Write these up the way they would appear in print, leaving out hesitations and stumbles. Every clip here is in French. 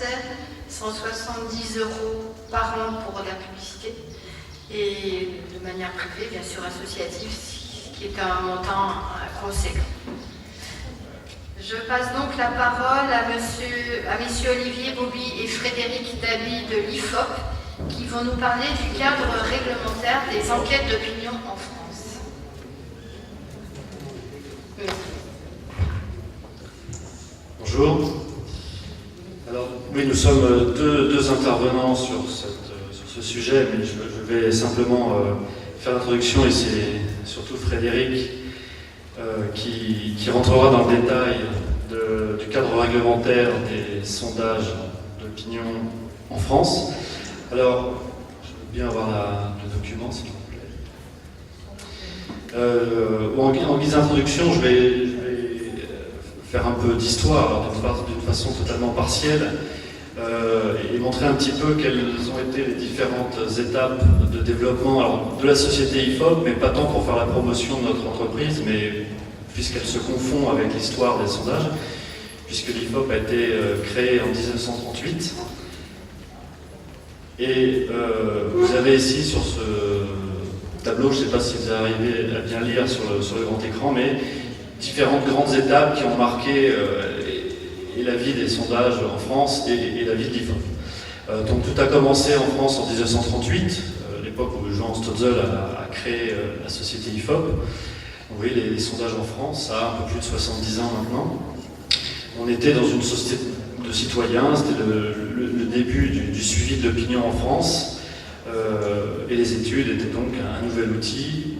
français, 170 € par an pour la publicité, et de manière privée, bien sûr associative, ce qui est un montant conséquent. Je passe donc la parole à messieurs Olivier Bobby et Frédéric Daby de l'IFOP, qui vont nous parler du cadre réglementaire des enquêtes d'opinion en France. Merci. Bonjour. Alors, oui, nous sommes deux intervenants sur ce sujet, mais je vais simplement faire l'introduction, et c'est surtout Frédéric qui rentrera dans le détail du cadre réglementaire des sondages d'opinion en France. Alors, je veux bien avoir le document, s'il vous plaît. En guise d'introduction, je vais faire un peu d'histoire, d'une façon totalement partielle, et montrer un petit peu quelles ont été les différentes étapes de développement de la société IFOP, mais pas tant pour faire la promotion de notre entreprise, mais puisqu'elle se confond avec l'histoire des sondages, puisque l'IFOP a été créé en 1938. Et vous avez ici sur ce tableau, je ne sais pas si vous arrivez à bien lire sur le grand écran, mais différentes grandes étapes qui ont marqué et la vie des sondages en France et la vie de l'IFOP. Donc tout a commencé en France en 1938, l'époque où Jean Stotzel a créé la société IFOP. Vous voyez les sondages en France, ça a un peu plus de 70 ans maintenant. On était dans une société de citoyens, c'était le début du suivi de l'opinion en France, et les études étaient donc un nouvel outil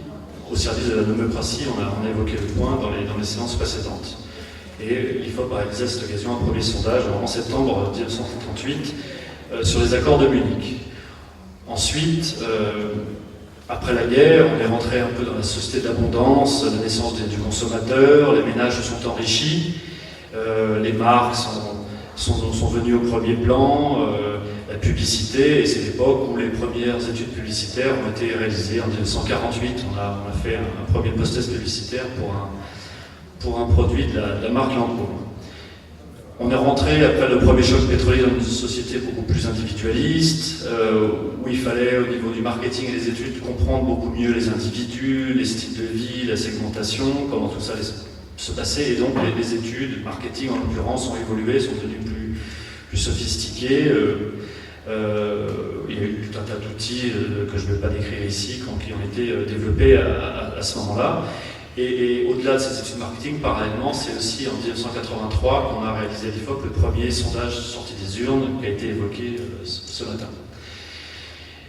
au service de la démocratie. On a évoqué le point dans les séances précédentes. Et l'IFOP a réalisé à cette occasion un premier sondage en septembre 1938 sur les accords de Munich. Ensuite, après la guerre, on est rentré un peu dans la société d'abondance, la naissance du consommateur, les ménages se sont enrichis, les marques sont venues au premier plan, la publicité, et c'est l'époque où les premières études publicitaires ont été réalisées. En 1948, on a fait un premier post-test publicitaire pour un produit de la marque Lancôme. On est rentré, après le premier choc pétrolier, dans une société beaucoup plus individualiste, où il fallait, au niveau du marketing et des études, comprendre beaucoup mieux les individus, les styles de vie, la segmentation, comment tout ça allait se passer. Et donc les études, marketing en l'occurrence, ont évolué, sont devenues plus sophistiquées. Il y a eu tout un tas d'outils que je ne vais pas décrire ici, qui ont été développés à ce moment-là. Et au-delà de ces études marketing, parallèlement, c'est aussi en 1983 qu'on a réalisé à l'IFOP le premier sondage sorti des urnes qui a été évoqué ce matin.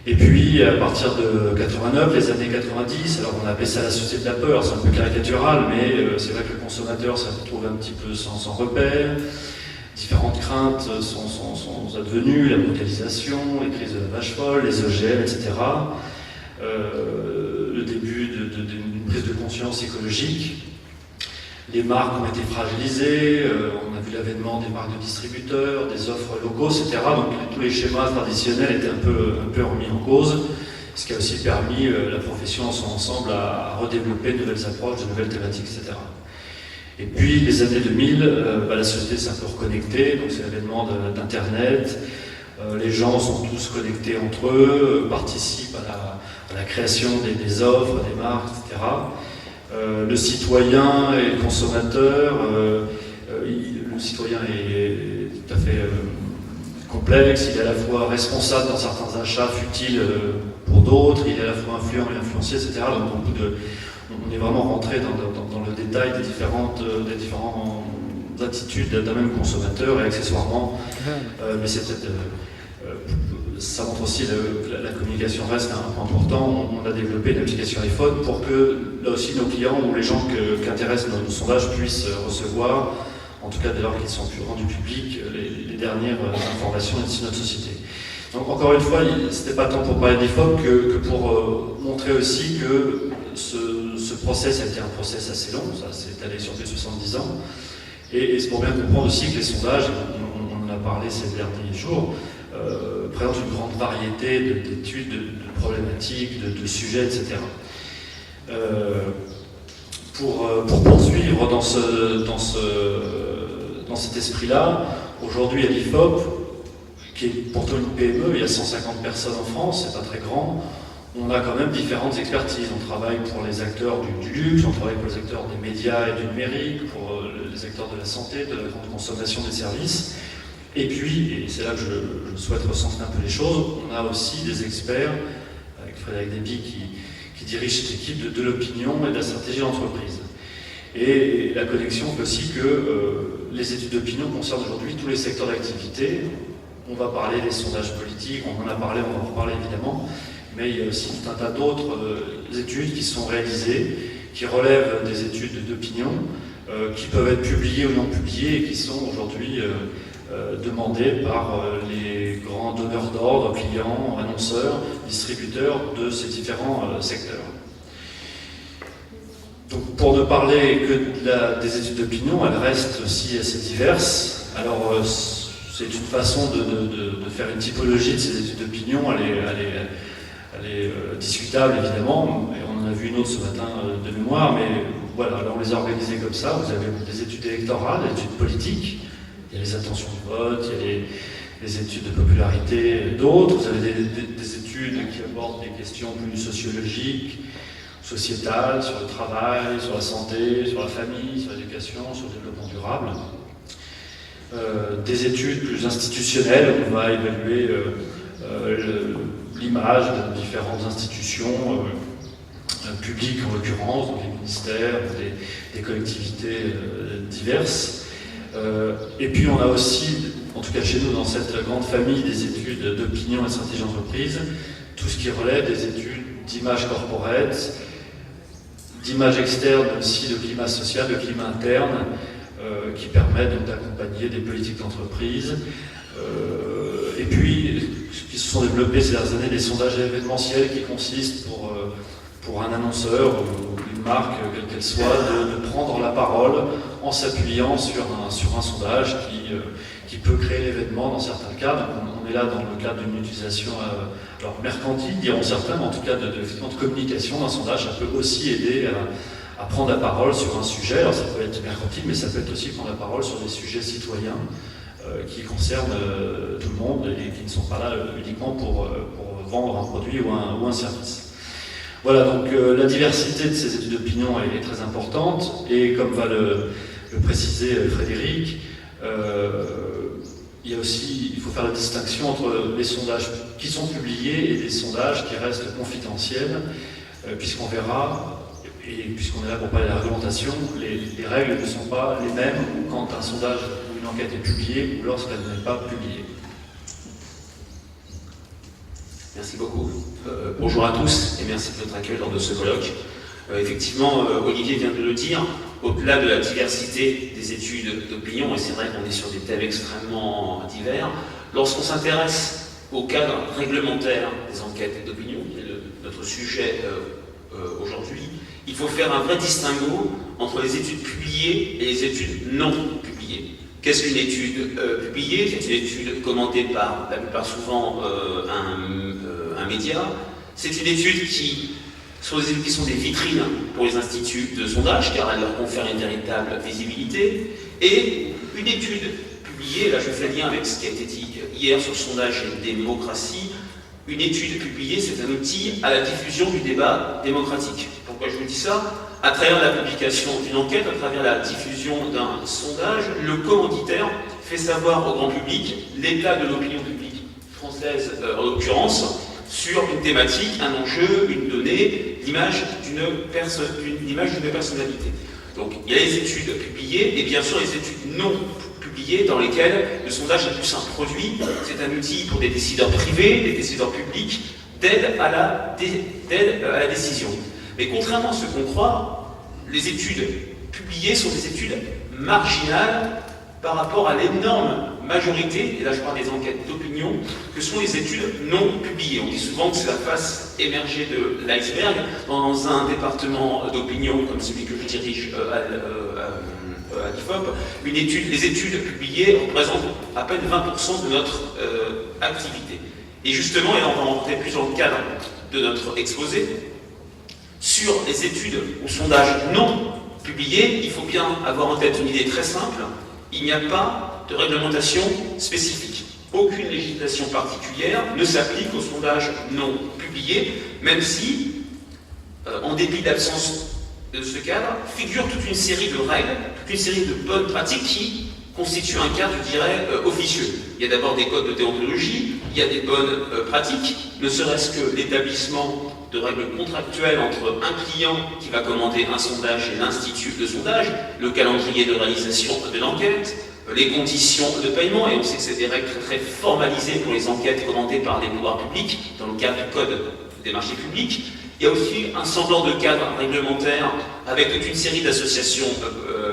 Et puis, à partir de 89, les années 90, alors on a appelé ça la société de la peur, c'est un peu caricatural, mais c'est vrai que le consommateur se retrouve un petit peu sans repère. Différentes craintes sont advenues, la mondialisation, les crises de la vache folle, les OGM, etc. Le début d'une prise de conscience écologique. Les marques ont été fragilisées, on a vu l'avènement des marques de distributeurs, des offres locaux, etc. Donc tous les schémas traditionnels étaient un peu remis en cause, ce qui a aussi permis la profession en son ensemble à redévelopper de nouvelles approches, de nouvelles thématiques, etc. Et puis les années 2000, la société s'est un peu reconnectée, donc c'est l'avènement d'Internet. Les gens sont tous connectés entre eux, participent à la création des offres, des marques, etc. Le citoyen et le consommateur, le citoyen est tout à fait complexe, il est à la fois responsable dans certains achats futiles pour d'autres, il est à la fois influent et influencé, etc. Donc on est vraiment rentré dans le détail des différentes attitudes d'un même consommateur, et accessoirement, mais c'est peut-être ça montre aussi que la communication reste un point important. On a développé une application iPhone pour que, là aussi, nos clients ou les gens qu'intéressent nos sondages puissent recevoir, en tout cas dès lors qu'ils sont rendus publics, les dernières informations de notre société. Donc encore une fois, ce n'était pas tant pour parler d'IFOP que pour montrer aussi que ce process a été un process assez long, ça s'est étalé sur plus de 70 ans, et c'est pour bien comprendre aussi que les sondages, on en a parlé ces derniers jours, présente une grande variété d'études, de problématiques, de sujets, etc. Pour poursuivre dans cet esprit-là, aujourd'hui à l'IFOP, qui est pourtant une PME, il y a 150 personnes en France, c'est pas très grand. On a quand même différentes expertises. On travaille pour les acteurs du luxe, on travaille pour les acteurs des médias et du numérique, pour les acteurs de la santé, de la grande consommation des services. Et puis, et c'est là que je souhaite recentrer un peu les choses, on a aussi des experts, avec Frédéric Déby qui dirige cette équipe de l'opinion et de la stratégie d'entreprise. Et la connexion fait aussi que les études d'opinion concernent aujourd'hui tous les secteurs d'activité. On va parler des sondages politiques, on en a parlé, on va en reparler évidemment, mais il y a aussi tout un tas d'autres études qui sont réalisées, qui relèvent des études d'opinion, qui peuvent être publiées ou non publiées et qui sont aujourd'hui demandées par les grands donneurs d'ordre, clients, annonceurs, distributeurs de ces différents secteurs. Donc pour ne parler que des études d'opinion, elles restent aussi assez diverses. Alors c'est une façon de faire une typologie de ces études d'opinion, elle est discutable évidemment, et on en a vu une autre ce matin de mémoire, mais voilà, alors on les a organisées comme ça. Vous avez des études électorales, des études politiques, il y a les intentions de vote, il y a les études de popularité, d'autres, vous avez des études qui abordent des questions plus sociologiques, sociétales, sur le travail, sur la santé, sur la famille, sur l'éducation, sur le développement durable. Des études plus institutionnelles, on va évaluer l'image de différentes institutions publiques en l'occurrence, donc les ministères, des collectivités diverses. Et puis on a aussi, en tout cas chez nous, dans cette grande famille des études d'opinion et de stratégie d'entreprise, tout ce qui relève des études d'image corporate, d'image externe, mais aussi de climat social, de climat interne, qui permettent d'accompagner des politiques d'entreprise. Et puis, ce qui se sont développés ces dernières années, des sondages événementiels qui consistent pour un annonceur ou une marque, quelle qu'elle soit, de prendre la parole en s'appuyant sur un sondage qui peut créer l'événement dans certains cas. Donc on est là dans le cadre d'une utilisation alors mercantile, diront certains, mais en tout cas de communication d'un sondage. Ça peut aussi aider à prendre la parole sur un sujet. Alors ça peut être mercantile, mais ça peut être aussi prendre la parole sur des sujets citoyens qui concernent tout le monde et qui ne sont pas là uniquement pour vendre un produit ou un service. Voilà, donc la diversité de ces études d'opinion est très importante, et comme va le préciser Frédéric, il faut faire la distinction entre les sondages qui sont publiés et des sondages qui restent confidentiels, puisqu'on verra, et puisqu'on est là pour parler de la réglementation, les règles ne sont pas les mêmes quand un sondage ou une enquête est publiée ou lorsqu'elle n'est pas publiée. Merci beaucoup. Bonjour à tous et merci de votre accueil lors de ce colloque. Effectivement, Olivier vient de le dire, au-delà de la diversité des études d'opinion, et c'est vrai qu'on est sur des thèmes extrêmement divers, lorsqu'on s'intéresse au cadre réglementaire des enquêtes d'opinion, qui est notre sujet aujourd'hui, il faut faire un vrai distinguo entre les études publiées et les études non publiées. Qu'est-ce qu'une étude publiée? C'est une étude commandée par, la plupart souvent, un média. C'est une étude qui sont des vitrines pour les instituts de sondage, car elles leur confèrent une véritable visibilité. Et une étude publiée, là je fais lien avec ce qui a été dit hier sur le sondage et démocratie, une étude publiée, c'est un outil à la diffusion du débat démocratique. Pourquoi je vous dis ça? À travers la publication d'une enquête, à travers la diffusion d'un sondage, le commanditaire fait savoir au grand public l'état de l'opinion publique française, en l'occurrence, sur une thématique, un enjeu, une donnée, l'image d'une personnalité. Donc il y a les études publiées et bien sûr les études non publiées dans lesquelles le sondage est plus un produit, c'est un outil pour des décideurs privés, des décideurs publics, d'aide à la décision. Mais contrairement à ce qu'on croit, les études publiées sont des études marginales par rapport à l'énorme majorité, et là je parle des enquêtes d'opinion, que sont les études non publiées. On dit souvent que c'est la face émergée de l'iceberg. Dans un département d'opinion comme celui que je dirige à l'IFOP, les études publiées représentent à peine 20% de notre activité. Et justement, et on va en rentrer plus dans le cadre de notre exposé, sur les études ou sondages non publiés, il faut bien avoir en tête une idée très simple, il n'y a pas de réglementation spécifique. aucune législation particulière ne s'applique aux sondages non publiés, même si, en dépit de l'absence de ce cadre, figure toute une série de règles, toute une série de bonnes pratiques qui constituent un cadre, je dirais, officieux. Il y a d'abord des codes de déontologie, il y a des bonnes pratiques, ne serait-ce que l'établissement de règles contractuelles entre un client qui va commander un sondage et l'institut de sondage, le calendrier de réalisation de l'enquête, les conditions de paiement, et on sait que c'est des règles très formalisées pour les enquêtes commandées par les pouvoirs publics dans le cadre du code des marchés publics. Il y a aussi un semblant de cadre réglementaire avec toute une série d'associations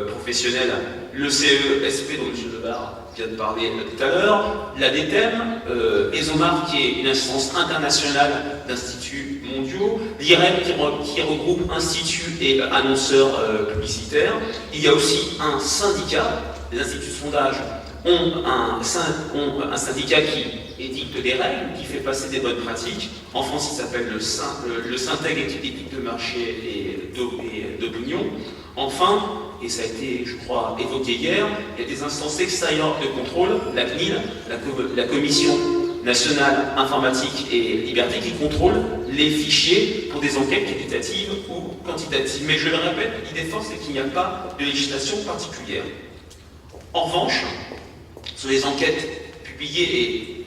professionnelles, le CESP dont M. Debar vient de parler tout à l'heure, l'ADTEM, ESOMAR qui est une instance internationale d'instituts mondiaux, l'IREM qui regroupe instituts et annonceurs publicitaires. Il y a aussi un syndicat, les instituts de sondage ont un syndicat qui édicte des règles, qui fait passer des bonnes pratiques. En France, il s'appelle le Synteg éthique de marché et d'opinion. Enfin, et ça a été, je crois, évoqué hier, il y a des instances extérieures de contrôle, la CNIL, la Commission nationale informatique et liberté, qui contrôle les fichiers pour des enquêtes qualitatives ou quantitatives. Mais je le répète, l'idée forte, c'est qu'il n'y a pas de législation particulière. En revanche, sur les enquêtes publiées, et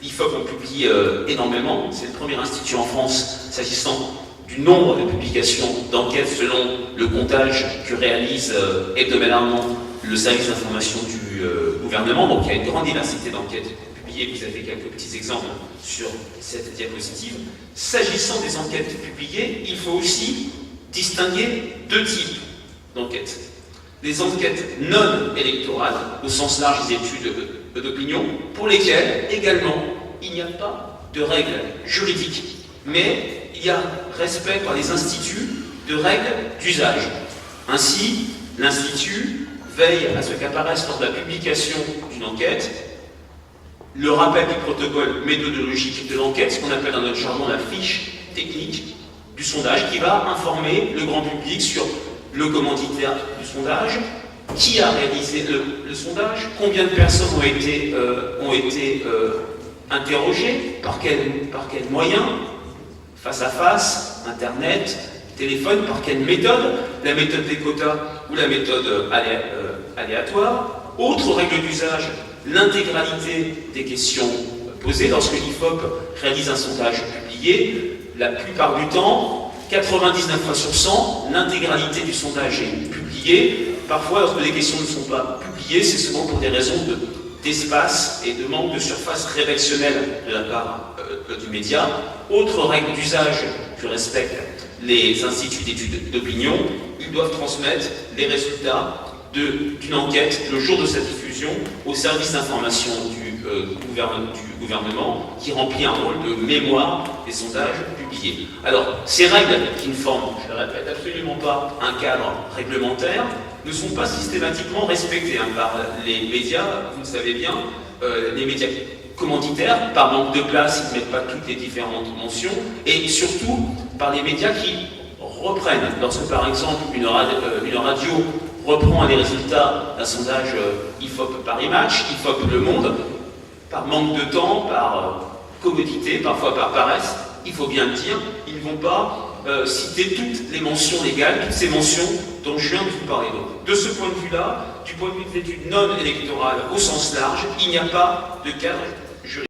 l'IFOP en publie énormément, c'est le premier institut en France s'agissant du nombre de publications d'enquêtes selon le comptage que réalise hebdomadairement le service d'information du gouvernement. Donc il y a une grande diversité d'enquêtes publiées, vous avez quelques petits exemples sur cette diapositive. S'agissant des enquêtes publiées, il faut aussi distinguer deux types d'enquêtes. Des enquêtes non électorales, au sens large des études d'opinion, pour lesquelles également il n'y a pas de règles juridiques, mais il y a respect par les instituts de règles d'usage. Ainsi, l'institut veille à ce qu'apparaisse lors de la publication d'une enquête le rappel du protocole méthodologique de l'enquête, ce qu'on appelle dans notre jargon la fiche technique du sondage, qui va informer le grand public sur le commanditaire du sondage, qui a réalisé le sondage, combien de personnes ont été interrogées, par quels moyens, face à face, internet, téléphone, par quelle méthode, la méthode des quotas ou la méthode aléatoire. Autre règle d'usage, l'intégralité des questions posées. Lorsque l'IFOP réalise un sondage publié, la plupart du temps, 99 fois sur 100, l'intégralité du sondage est publiée. Parfois, lorsque les questions ne sont pas publiées, c'est souvent pour des raisons d'espace et de manque de surface rédactionnelle de la part du média. Autre règle d'usage que respectent les instituts d'études d'opinion, ils doivent transmettre les résultats d'une enquête le jour de sa diffusion au service d'information du gouvernement qui remplit un rôle de mémoire des sondages publiés. Alors, ces règles qui ne forment, je le répète, absolument pas un cadre réglementaire, ne sont pas systématiquement respectées par les médias, vous le savez bien, les médias commanditaires, par manque de place, ils ne mettent pas toutes les différentes mentions, et surtout par les médias qui reprennent. Lorsque par exemple une radio reprend les résultats d'un sondage IFOP Paris Match, IFOP Le Monde, par manque de temps, par commodité, parfois par paresse, il faut bien le dire, ils ne vont pas citer toutes les mentions légales, toutes ces mentions dont je viens de vous parler. Donc, de ce point de vue-là, du point de vue des études non électorales au sens large, il n'y a pas de cadre